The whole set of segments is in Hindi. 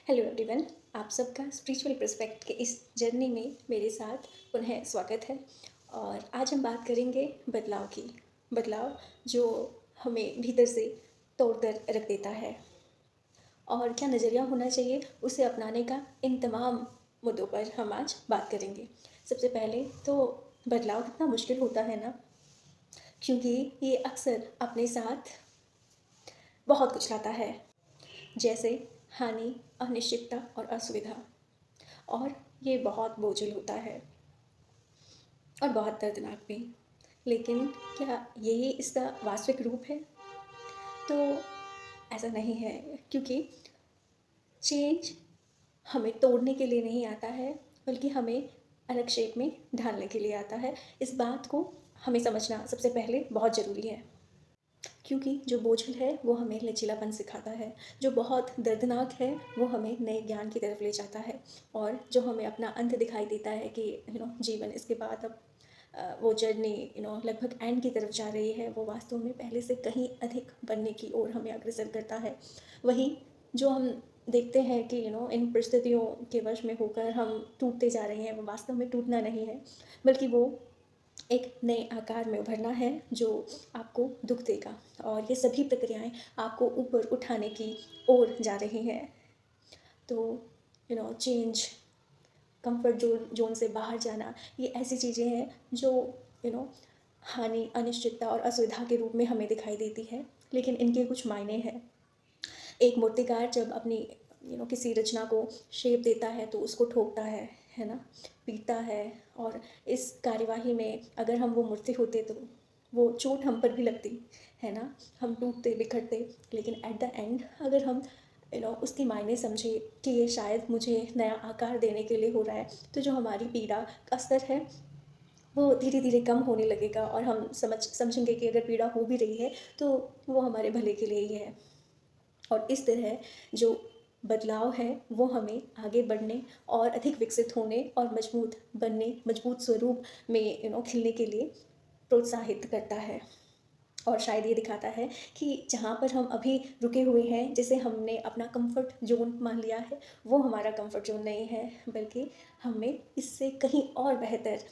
Hello everyone. आप सबका स्पिरिचुअल पर्सपेक्ट के इस जर्नी में मेरे साथ पुनः स्वागत है। और आज हम बात करेंगे बदलाव की। बदलाव जो हमें भीतर से तोड़ कर रख देता है और क्या नज़रिया होना चाहिए उसे अपनाने का, इन तमाम मुद्दों पर हम आज बात करेंगे। सबसे पहले तो बदलाव कितना मुश्किल होता है ना, क्योंकि ये अक्सर अपने साथ बहुत कुछ लाता है, जैसे हानि, अनिश्चितता और असुविधा। और ये बहुत बोझिल होता है और बहुत दर्दनाक भी। लेकिन क्या यही इसका वास्तविक रूप है? तो ऐसा नहीं है, क्योंकि चेंज हमें तोड़ने के लिए नहीं आता है, बल्कि हमें अलग शेप में ढालने के लिए आता है। इस बात को हमें समझना सबसे पहले बहुत ज़रूरी है, क्योंकि जो बोझिल है वो हमें लचीलापन सिखाता है, जो बहुत दर्दनाक है वो हमें नए ज्ञान की तरफ ले जाता है, और जो हमें अपना अंत दिखाई देता है कि जीवन इसके बाद अब वो जर्नी लगभग एंड की तरफ जा रही है, वो वास्तव में पहले से कहीं अधिक बनने की ओर हमें अग्रसर करता है। वहीं जो हम देखते हैं कि इन परिस्थितियों के वश में होकर हम टूटते जा रहे हैं, वो वास्तव में टूटना नहीं है, बल्कि वो एक नए आकार में उभरना है जो आपको दुख देगा। और ये सभी प्रक्रियाएं आपको ऊपर उठाने की ओर जा रही हैं। तो चेंज, कंफर्ट जोन से बाहर जाना, ये ऐसी चीज़ें हैं जो हानि, अनिश्चितता और असुविधा के रूप में हमें दिखाई देती है, लेकिन इनके कुछ मायने हैं। एक मूर्तिकार जब अपनी किसी रचना को शेप देता है तो उसको ठोकता है ना, पीटता है। और इस कार्यवाही में अगर हम वो मूर्ति होते तो वो चोट हम पर भी लगती, है ना, हम टूटते बिखरते। लेकिन एट द एंड अगर हम उसकी मायने समझे कि ये शायद मुझे नया आकार देने के लिए हो रहा है, तो जो हमारी पीड़ा का स्तर है वो धीरे धीरे कम होने लगेगा, और हम समझेंगे कि अगर पीड़ा हो भी रही है तो वो हमारे भले के लिए ही है। और इस तरह जो बदलाव है वो हमें आगे बढ़ने और अधिक विकसित होने और मजबूत बनने, मजबूत स्वरूप में खिलने के लिए प्रोत्साहित करता है। और शायद ये दिखाता है कि जहाँ पर हम अभी रुके हुए हैं, जिसे हमने अपना कंफर्ट जोन मान लिया है, वो हमारा कंफर्ट जोन नहीं है, बल्कि हमें इससे कहीं और बेहतर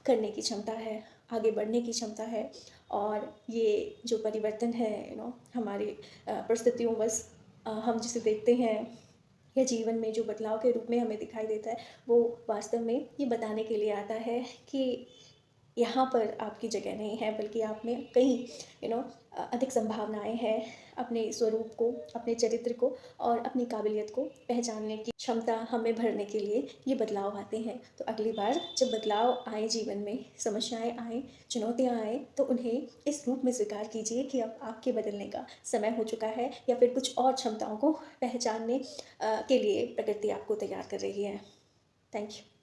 करने की क्षमता है, आगे बढ़ने की क्षमता है। और ये जो परिवर्तन है हमारी परिस्थितियों बस हम जिसे देखते हैं या जीवन में जो बदलाव के रूप में हमें दिखाई देता है, वो वास्तव में ये बताने के लिए आता है कि यहाँ पर आपकी जगह नहीं है, बल्कि आप में कहीं अधिक संभावनाएं हैं अपने स्वरूप को, अपने चरित्र को और अपनी काबिलियत को पहचानने की क्षमता हमें भरने के लिए ये बदलाव आते हैं। तो अगली बार जब बदलाव आए जीवन में, समस्याएं आए, चुनौतियां आए, तो उन्हें इस रूप में स्वीकार कीजिए कि अब आपके बदलने का समय हो चुका है, या फिर कुछ और क्षमताओं को पहचानने के लिए प्रकृति आपको तैयार कर रही है। Thank you.